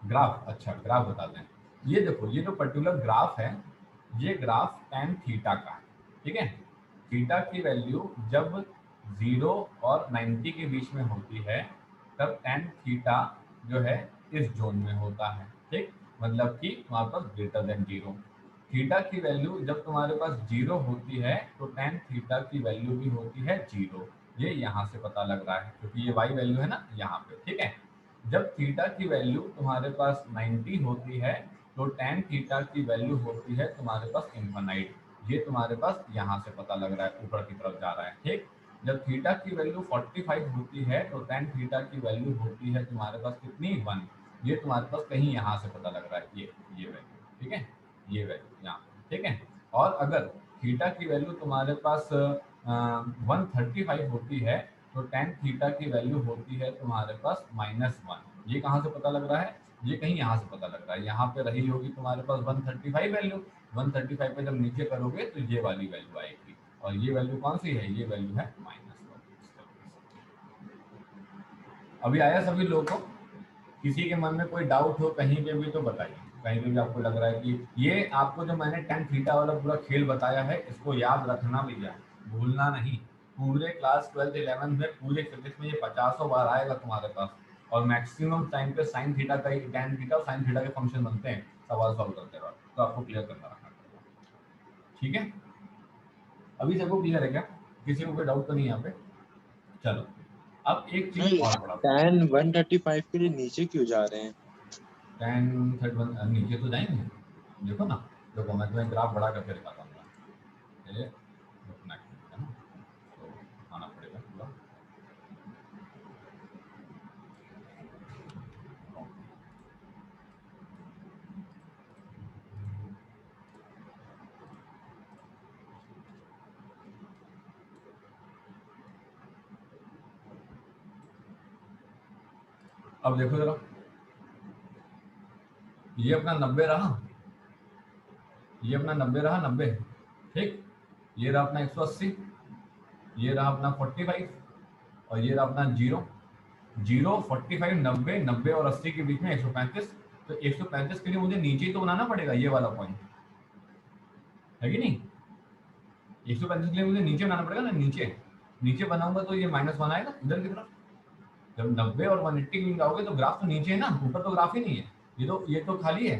ग्राफ, अच्छा ग्राफ बताते हैं। ये देखो, ये जो पर्टिकुलर ग्राफ है, ये ग्राफ tan थीटा का है, ठीक है। थीटा की वैल्यू जब 0 और 90 के बीच में होती है तब tan थीटा जो है इस जोन में होता है, ठीक। मतलब कि तुम्हारे पास ग्रेटर देन 0। थीटा की वैल्यू जब तुम्हारे पास 0 होती है तो tan थीटा की वैल्यू भी होती है 0। ये यहाँ से पता लग रहा है क्योंकि ये वाई वैल्यू है ना यहाँ पे, ठीक है। जब थीटा की वैल्यू तुम्हारे पास 90 होती है तो tan थीटा की वैल्यू होती है तुम्हारे पास इन्फिनाइट। ये तुम्हारे पास यहाँ से पता लग रहा है, ऊपर की तरफ जा रहा है, ठीक। जब थीटा की वैल्यू 45 होती है तो tan थीटा की वैल्यू होती है तुम्हारे पास कितनी, 1। ये तुम्हारे पास कहीं यहाँ से पता लग रहा है, ये वैल्यू, ठीक है, ये वैल्यू यहाँ, ठीक है। और अगर थीटा की वैल्यू तुम्हारे पास 135 होती है तो tan थीटा की वैल्यू होती है तुम्हारे पास -1। ये कहाँ से पता लग रहा है, ये कहीं यहाँ से पता लग रहा है, यहाँ पे रही होगी तुम्हारे पास 135 वैल्यू। 135 पे जब नीचे करोगे तो ये वाली वैल्यू आएगी, और ये वैल्यू कौन सी है, ये वैल्यू है -1। अभी आया सभी लोगों को? किसी के मन में कोई डाउट हो कहीं पे भी तो बताइए, कहीं पे भी आपको लग रहा है कि ये आपको जो मैंने tan थीटा वाला पूरा खेल बताया है इसको याद रखना भैया, भूलना नहीं। पूरे क्लास 12th 11th में पूरे फिजिक्स में ये 50 बार आएगा तुम्हारे पास, और मैक्सिमम टाइम पे साइन थीटा का ही, tan थीटा और साइन थीटा के फंक्शन बनते हैं सवाल सॉल्व करते वक्त, तो आपको क्लियर करना रखना पड़ेगा, ठीक है। अभी सबको क्लियर है क्या? किसी को कोई डाउट तो नहीं यहाँ पे? चलो अब एक चीज और पढ़ा, tan 135 के लिए नीचे क्यों जा रहे हैं? tan 31 नीचे तो जाएंगे, देखो ना, देखो मैं तुम्हें ग्राफ बढ़ा करके दिखाता हूँ। ये रुकना है ना, तो आना पड़ेगा पूरा। अब देखो जरा, ये अपना 90 रहा, ये अपना 90 रहा, 90, ठीक। ये रहा अपना 180, ये रहा अपना 45, और ये रहा अपना 0। 0, 45, 90, 90 और 80 के बीच में 135। तो 135 के लिए मुझे नीचे ही तो बनाना पड़ेगा ये वाला पॉइंट, है कि नहीं? 135 के लिए मुझे नीचे बनाना पड़ेगा ना, नीचे नीचे बनाऊंगा तो ये -1 आएगा इधर की तरफ। जब 90 और 180 के बीच जाओगे तो ग्राफ तो नीचे है ना, ऊपर तो ग्राफ ही नहीं है। ये तो खाली है,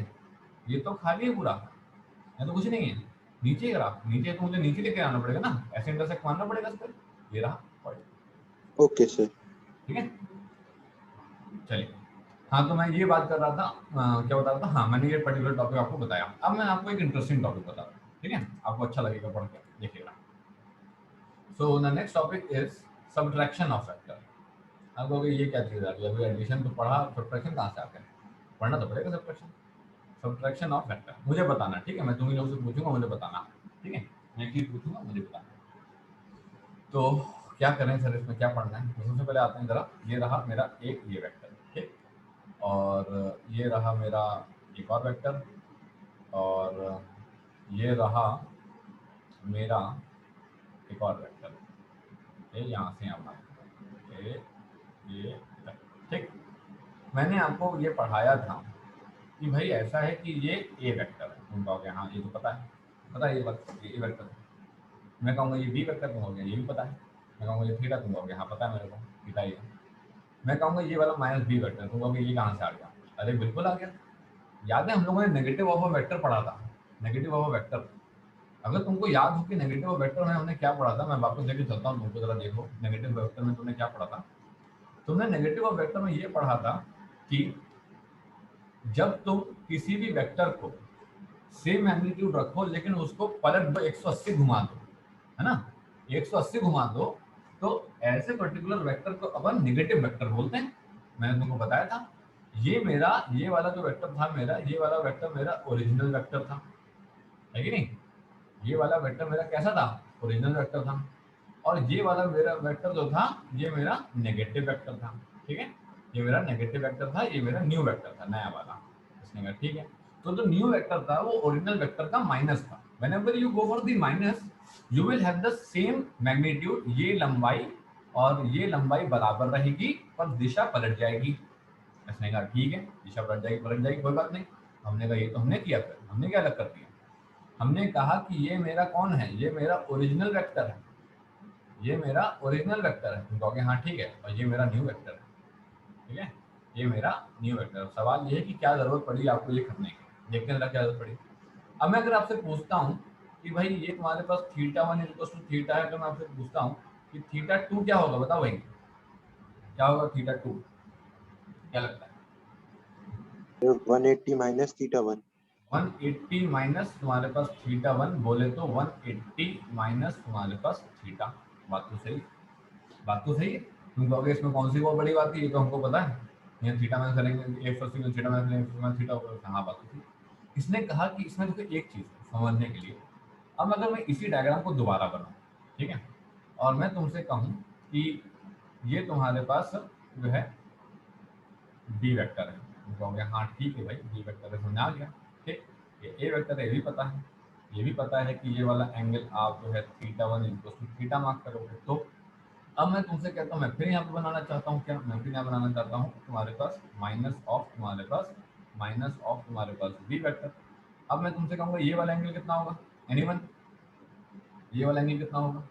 ये तो खाली है पूरा, यहाँ तो कुछ नहीं है। नीचे ग्राफ, नीचे तो मुझे नीचे लेके आना पड़ेगा ना, ऐसे इंटरसेक्ट मानना पड़ेगा इस पर। ये रहा पॉइंट, ओके सर। ठीक है। चलिए, हाँ तो मैं ये बात कर रहा था, क्या बता रहा था, हाँ मैंने ये पर्टिकुलर टॉपिक आपको बताया। अब मैं आपको एक इंटरेस्टिंग टॉपिक बता रहा हूँ, ठीक है, आपको अच्छा लगेगा पढ़ के, देखिएगा। So the next topic is subtraction of factor. आप कहोगे ये क्या चीज़ आ गई, अभी एडिशन तो पढ़ा, सब्ट्रैक्शन कहाँ से आ गया? पढ़ना तो पड़ेगा सब्ट्रैक्शन, सब्ट्रैक्शन ऑफ फैक्टर मुझे बताना, ठीक है। मैं तुम्ही लोग से पूछूंगा, मुझे बताना, ठीक है। मैं चीज़ पूछूंगा, मुझे बताना। तो क्या करें सर, इसमें क्या पढ़ना है? तो सबसे पहले आते हैं जरा, ये रहा मेरा एक ये वेक्टर, ठीक, और ये रहा मेरा एक और वेक्टर, और ये रहा मेरा एक और वेक्टर, ये यहाँ से यहाँ बना, ये ठीक। मैंने आपको ये पढ़ाया था कि भाई ऐसा है कि ये ए वेक्टर है, तुम कहोगे हाँ ये तो पता है ये बात, ये ए वेक्टर है। मैं कहूँगा ये बी वेक्टर, तुम कहोगे ये भी पता है। मैं कहूँगा ये थीटा, तुम कहोगे हाँ पता है मेरे को, थीटा ये। मैं कहूँगा ये वाला -b वेक्टर, तुम कहोगे ये कहाँ से आ गया? अरे बिल्कुल आ गया, याद है हम लोगों ने नेगेटिव ऑफ अ वेक्टर पढ़ा था, नेगेटिव ऑफ अ वेक्टर। अगर तुमको याद हो कि नेगेटिव ऑफ वेक्टर में हमने क्या पढ़ा था, मैं वापस लेके चलता हूँ तुमको, जरा देखो नेगेटिव वेक्टर में तुमने क्या पढ़ा था। तुमने नेगेटिव ऑफ वेक्टर में ये पढ़ा था कि जब तुम किसी भी वेक्टर को सेम मैग्नीट्यूड रखो लेकिन उसको पलट दो, 180 घुमा दो, है ना, 180 घुमा दो, तो ऐसे पर्टिकुलर वेक्टर को अपन नेगेटिव वेक्टर बोलते हैं। मैंने तुमको बताया था ये वाला जो वेक्टर था मेरा, ये वाला वेक्टर मेरा ओरिजिनल वेक्टर था, है कि नहीं? ये वाला वेक्टर मेरा कैसा था? ओरिजिनल वेक्टर था। और ये वाला मेरा वेक्टर जो था ये मेरा नेगेटिव वेक्टर था, ठीक है? ये मेरा नेगेटिव वेक्टर था, ये मेरा न्यू वेक्टर था, नया वाला। इसने कहा ठीक है, तो जो न्यू वेक्टर था वो ओरिजिनल वेक्टर का माइनस था। Whenever you go for the minus you will have the same magnitude, ये लंबाई और ये लंबाई बराबर रहेगी पर दिशा पलट जाएगी। इसने कहा ठीक है, दिशा पलट जाएगी कोई बात नहीं। हमने कहा ये तो हमने किया, फिर हमने क्या अलग कर दिया? हमने कहा कि ये मेरा कौन है? ये मेरा ओरिजिनल वेक्टर है, ये मेरा ओरिजिनल वेक्टर है। तुम कहोगे हाँ ठीक है, और ये मेरा न्यू वेक्टर है, ठीक है? ये मेरा न्यू वेक्टर है। सवाल ये है कि क्या जरूरत पड़ी आपको ये करने की, देखते हैं क्या जरूरत पड़ी। अब मैं अगर आपसे पूछता हूँ कि भाई ये तुम्हारे पास थीटा 1 इक्वल टू थीटा है, तो मैं आपसे पूछता हूँ कि थीटा 2 क्या होगा? बताओ भाई क्या होगा थीटा 2? क्या लगता है? 180 माइनस थीटा 1। 180 माइनस तुम्हारे पास थीटा 1 बोले तो 180 माइनस तुम्हारे पास थीटा। बात तो सही, बात तो सही है। तुम कहोगे इसमें कौन सी बहुत बड़ी बात है, ये तो हमको पता है, ये थीटा माइनस करेंगे एक फर्स्ट थीटा माइनस करेंगे थीटा होगा। हाँ बात तो सही। इसने कहा कि इसमें देखो एक चीज समझने के लिए, अब अगर मैं इसी डायग्राम को दोबारा बनाऊं, ठीक है, और मैं तुमसे कहूं कि ये तुम्हारे पास जो है बी वेक्टर है, तुम कहोगे हाँ ठीक है भाई बी वेक्टर है, समझ आ गया, ठीक। ये ए वेक्टर है, ये भी पता है, ये भी पता है कि ये वाला एंगल आप जो है theta 1 equal to theta mark करोगे। तो अब मैं तुमसे कहता हूँ, मैं फिर यहाँ पे बनाना चाहता हूँ, क्या मैं फिर यहाँ बनाना चाहता हूँ तुम्हारे पास माइनस ऑफ तुम्हारे पास माइनस ऑफ तुम्हारे पास बी वेक्टर। अब मैं तुमसे कहूँगा ये वाला एंगल कितना होगा? एनीवन? ये वाला एंगल कितना होगा?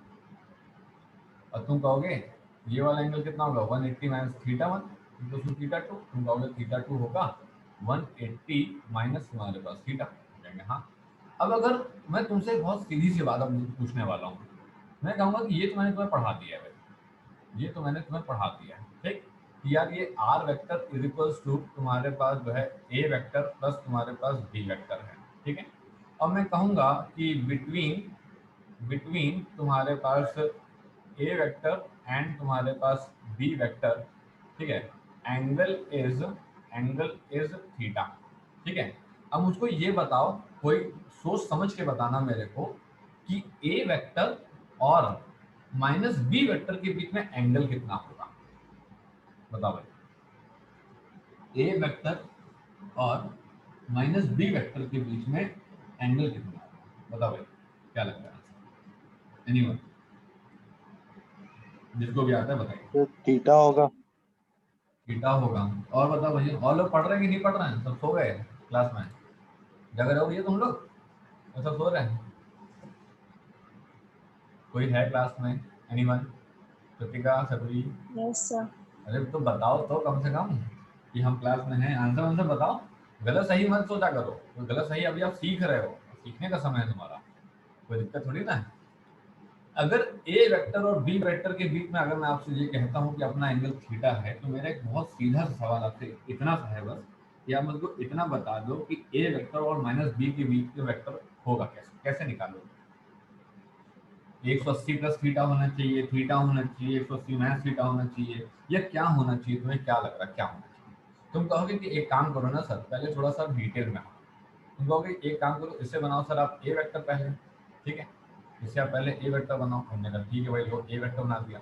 और तुम कहोगे ये वाला एंगल कितना होगा? 180 माइनस थीटा 1 इक्वल थीटा 2। तुम कहोगे थीटा 2 होगा 180 माइनस तुम्हारे पास थीटा, कहेंगे हाँ। अब अगर मैं तुमसे बहुत सीधी सी बात अब पूछने वाला हूँ, मैं कहूँगा कि ये तो मैंने तुम्हें पढ़ा दिया है भाई, ये तो मैंने तुम्हें पढ़ा दिया है, ठीक कि यार ये are vector is equals to तुम्हारे पास जो है ए वेक्टर प्लस तुम्हारे पास बी वेक्टर है, ठीक है। अब मैं कहूँगा कि बिटवीन बिटवीन तुम्हारे पास ए वेक्टर एंड तुम्हारे पास बी वेक्टर, ठीक है, एंगल इज थीटा, ठीक है। अब मुझको ये बताओ, कोई सोच समझ के बताना मेरे को कि ए वेक्टर और माइनस बी वेक्टर के बीच में एंगल कितना होगा? बताओ भाई, ए वेक्टर और माइनस बी वेक्टर के बीच में एंगल कितना होगा? बताओ भाई क्या लगता है? एनीवन जिसको भी आता है बताइए। तो थीटा होगा। थीटा होगा। और बताओ भैया, और लोग पढ़ रहे हैं कि नहीं पढ़ रहे हैं? सब सो गए क्लास में? जग रहे हो भैया तुम लोग? और सब सो रहे हैं? कोई है क्लास में? Anyone? Kritika, Sabari? Yes sir. अरे तो बताओ तो कम से कम कि हम क्लास में हैं, आंसर आंसर बताओ। गलत सही मत सोचा करो, तो गलत सही अभी आप सीख रहे हो, सीखने का समय है तुम्हारा, कोई दिक्कत थोड़ी ना है। अगर ए वेक्टर और बी वेक्टर के बीच में अगर मैं आपसे ये कहता हूँ कि अपना एंगल थीटा है, तो मेरा एक बहुत सीधा सा सवाल आपसे इतना सा है बस कि आप मुझको इतना बता दो कि ए वेक्टर और माइनस बी के बीच में वेक्टर होगा कैसे, कैसे निकालोगे? 180 प्लस थीटा होना चाहिए, थीटा होना चाहिए 180 माइनस थीटा होना चाहिए, या क्या होना चाहिए? तुम्हें क्या लग रहा है क्या होना चाहिए? तुम कहोगे कि एक काम करो ना सर, पहले थोड़ा सा डिटेल में आओ। तुम कहोगे एक काम करो, इससे बनाओ सर आप ए वेक्टर पहले, ठीक है, इससे आप पहले ए वेक्टर बनाओ। हमने कहा ठीक है भाई, लो ए वेक्टर बना दिया।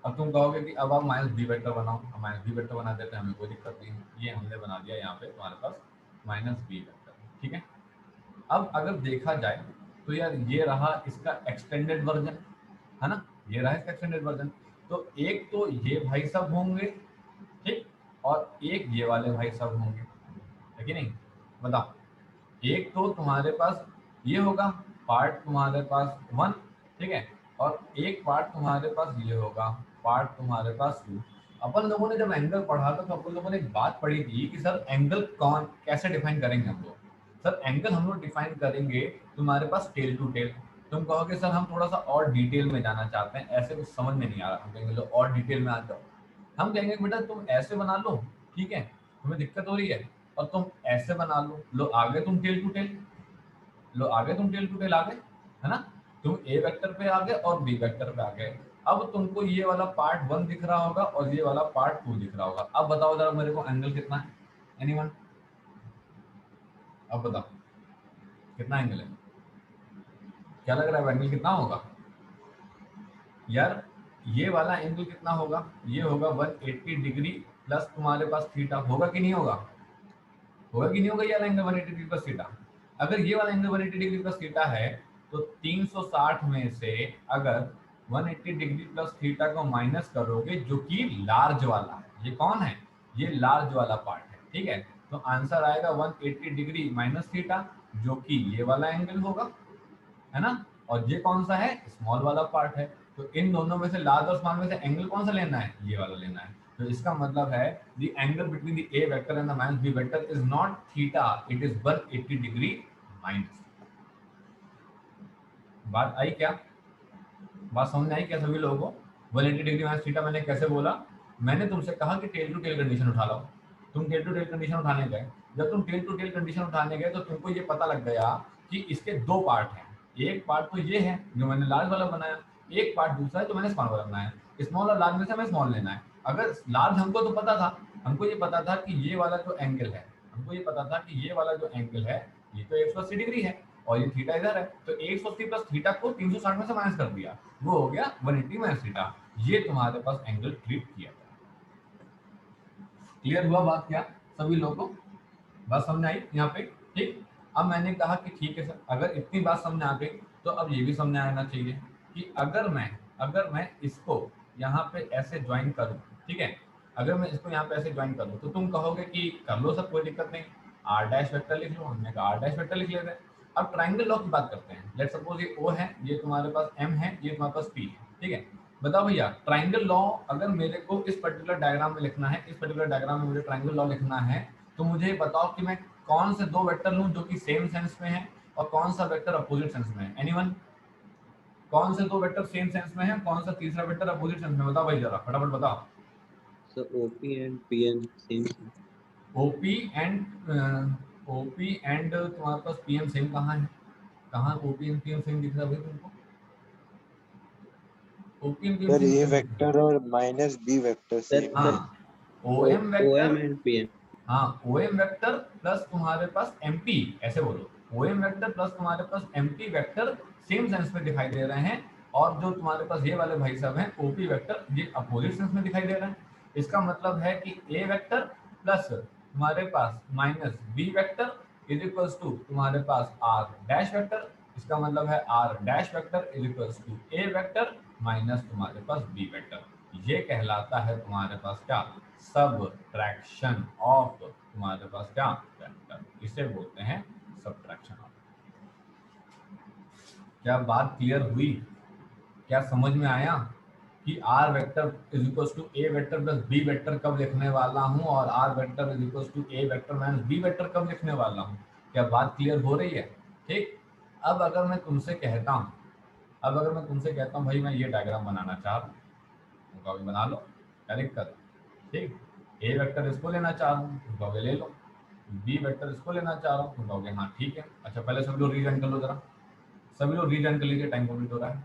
अब तुम कहोगे कि अब आप माइनस बी वेक्टर बनाओ, हम माइनस बी वेक्टर बना देते हैं, हमें कोई दिक्कत नहीं है। ये हमने बना दिया यहाँ पे तुम्हारे पास माइनस बी वेक्टर, ठीक है। अब अगर देखा जाए तो यार ये रहा इसका एक्सटेंडेड वर्जन, है ना, ये रहा इसका एक्सटेंडेड वर्जन। तो एक तो ये भाई साहब होंगे, ठीक, और एक ये वाले भाई साहब होंगे, है कि नहीं? बताओ, एक तो तुम्हारे पास ये होगा पार्ट तुम्हारे पास 1, ठीक है, और एक पार्ट तुम्हारे पास ये होगा पार्ट तुम्हारे पास 2। अपन लोगों ने जब एंगल पढ़ा था तो अपन लोगों ने एक बात पढ़ी थी कि सर एंगल कौन कैसे डिफाइन करेंगे हम लोग? सर एंगल हम लोग डिफाइन करेंगे तुम्हारे पास टेल टू टेल। तुम कहोगे सर हम थोड़ा सा और डिटेल में जाना चाहते हैं, ऐसे कुछ समझ में नहीं आ रहा। हम कहेंगे लो और डिटेल में आ जाओ। हम कहेंगे बेटा तुम ऐसे बना लो, ठीक है, तुम्हें दिक्कत हो रही है, और तुम ऐसे बना लो आगे तुम टेल टू टेल, लो आगे तुम टेल टू टेल आ गए, है ना, तुम ए वेक्टर पे आ गए और बी वेक्टर पे आ गए। अब तुमको ये वाला पार्ट 1 दिख रहा होगा और ये वाला पार्ट 2 दिख रहा होगा। अब बताओ जरा मेरे को एंगल कितना है, एनीवन? अब बताओ कितना एंगल है, क्या लग रहा है एंगल कितना होगा यार? ये वाला एंगल कितना होगा? ये होगा 180 डिग्री प्लस तुम्हारे पास थीटा, होगा कि नहीं होगा? होगा कि नहीं होगा? ये वाला एंगल 180 डिग्री प्लस थीटा। अगर ये वाला एंगल 180 डिग्री प्लस थीटा है तो 360 में से अगर 180 डिग्री प्लस थीटा को माइनस करोगे, जो कि लार्ज वाला है, ये कौन है? ये लार्ज वाला पार्ट है, ठीक है? तो आंसर आएगा 180 डिग्री माइनस थीटा, जो कि ये वाला एंगल होगा, है ना? और ये कौन सा है? स्मॉल वाला पार्ट है। तो इन दोनों में से, लार्ज और स्मॉल में से एंगल कौन सा लेना है? ये वाला लेना है। तो इसका मतलब है the angle between the A vector and the minus B vector is not theta, it is 180 degree minus. बात आई क्या? बात समझ में आई क्या सभी लोगों को? 180 डिग्री माइनस थीटा मैंने कैसे बोला? मैंने तुमसे कहा कि टेल टू टेल कंडीशन उठा लो। तुम टेल टू टेल कंडीशन उठाने गए। जब तुम टेल टू टेल कंडीशन उठाने गए तो तुमको ये पता लग गया कि इसके दो पार्ट हैं। एक पार्ट तो ये है जो मैंने लार्ज वाला बनाया, एक पार्ट दूसरा है जो मैंने स्मॉल वाला बनाया। स्मॉल और लार्ज में से हमें स्मॉल लेना है। अगर लार्ज हमको तो पता था, हमको ये पता था कि ये वाला जो एंगल है, हमको ये पता था कि ये वाला जो एंगल है ये तो 180 डिग्री है और ये थीटा इधर है, तो 180 प्लस थीटा को 360 में से माइनस कर दिया, वो हो गया 180 माइनस थीटा। ये तुम्हारे पास एंगल ट्रीट किया गया। क्लियर हुआ बात क्या सभी लोगों को? बात समझ आई यहाँ पे? ठीक। अब मैंने कहा कि ठीक है सर, अगर इतनी बात समझ आ गई तो अब ये भी समझ आना चाहिए कि अगर मैं इसको यहाँ पे ऐसे ज्वाइन करूँ, ठीक है, अगर मैं इसको यहाँ पे ऐसे ज्वाइन करूँ तो तुम कहोगे कि कर लो सर, कोई दिक्कत नहीं, आर डैश वेक्टर लिख लो। हमने कहा आर डैश वेक्टर लिख लेते हैं। अब ट्राइंगल लॉ की बात करते हैं। लेट्स सपोज ये ओ है, ये तुम्हारे पास एम है, ये तुम्हारे पास पी है, ठीक है? बताओ भैया, ट्राइंगल लॉ अगर मेरे को इस पर्टिकुलर डायग्राम में लिखना है, इस पर्टिकुलर डायग्राम में मुझे ट्राइंगल लॉ लिखना है, तो मुझे बताओ कि मैं कौन से दो वेक्टर लूं जो कि सेम सेंस में है और कौन सा वेक्टर अपोजिट सेंस में है? एनीवन? कौन से दो वेक्टर सेम सेंस में है, कौन सा तीसरा वेक्टर अपोजिट सेंस में? बताओ भाई जरा फटाफट बताओ। Sir OP and PN same. OP and तुम्हारे पास पीएम सेम कहाँ है? कहाँ ओपी एंड पीएम सेम दिख रहा है भाई तुमको? OP and PM sir same ए क्या दिख रहा है? वेक्टर और माइनस बी वेक्टर सेम है। हाँ, OM vector, OM and PN. हाँ ओएम वेक्टर प्लस तुम्हारे पास एमपी, ऐसे बोलो, ओएम वेक्टर प्लस तुम्हारे पास एमपी वेक्टर सेम सेंस में दिखाई दे रहे हैं, और जो तुम्हारे पास ये वाले भाई साहब हैं ओपी वेक्टर, ये अपोजिट सेंस में दिखाई दे रहे हैं। इसका मतलब है कि ए वेक्टर प्लस तुम्हारे पास minus B vector is equals to तुम्हारे पास आर डैश वेक्टर। इसका मतलब है r dash vector is equals to A vector minus तुम्हारे पास बी वेक्टर। ये कहलाता है तुम्हारे पास क्या? सबट्रैक्शन ऑफ तुम्हारे पास क्या? वेक्टर। इसे बोलते हैं सबट्रैक्शन ऑफ। क्या बात क्लियर हुई? क्या समझ में आया कि R vector is equals to A vector plus B vector कब लिखने वाला हूं और R vector is equals to A vector minus B vector कब लिखने वाला हूं? क्या बात क्लियर हो रही है? ठीक। अब अगर मैं तुमसे कहता हूं भाई मैं ये डायग्राम बनाना चाह रहा हूँ, तो कहोगे बना लो, क्या दिक्कत? ठीक। ए वेक्टर इसको लेना चाह रहा हूँ, तो कहोगे ले लो। बी वेक्टर इसको लेना चाह रहा हूँ, तो कहोगे हाँ ठीक है। अच्छा पहले सभी लोग रीजन कर लो जरा, सभी लोग रीजन कर लीजिए, टाइम कंप्लीट हो रहा है।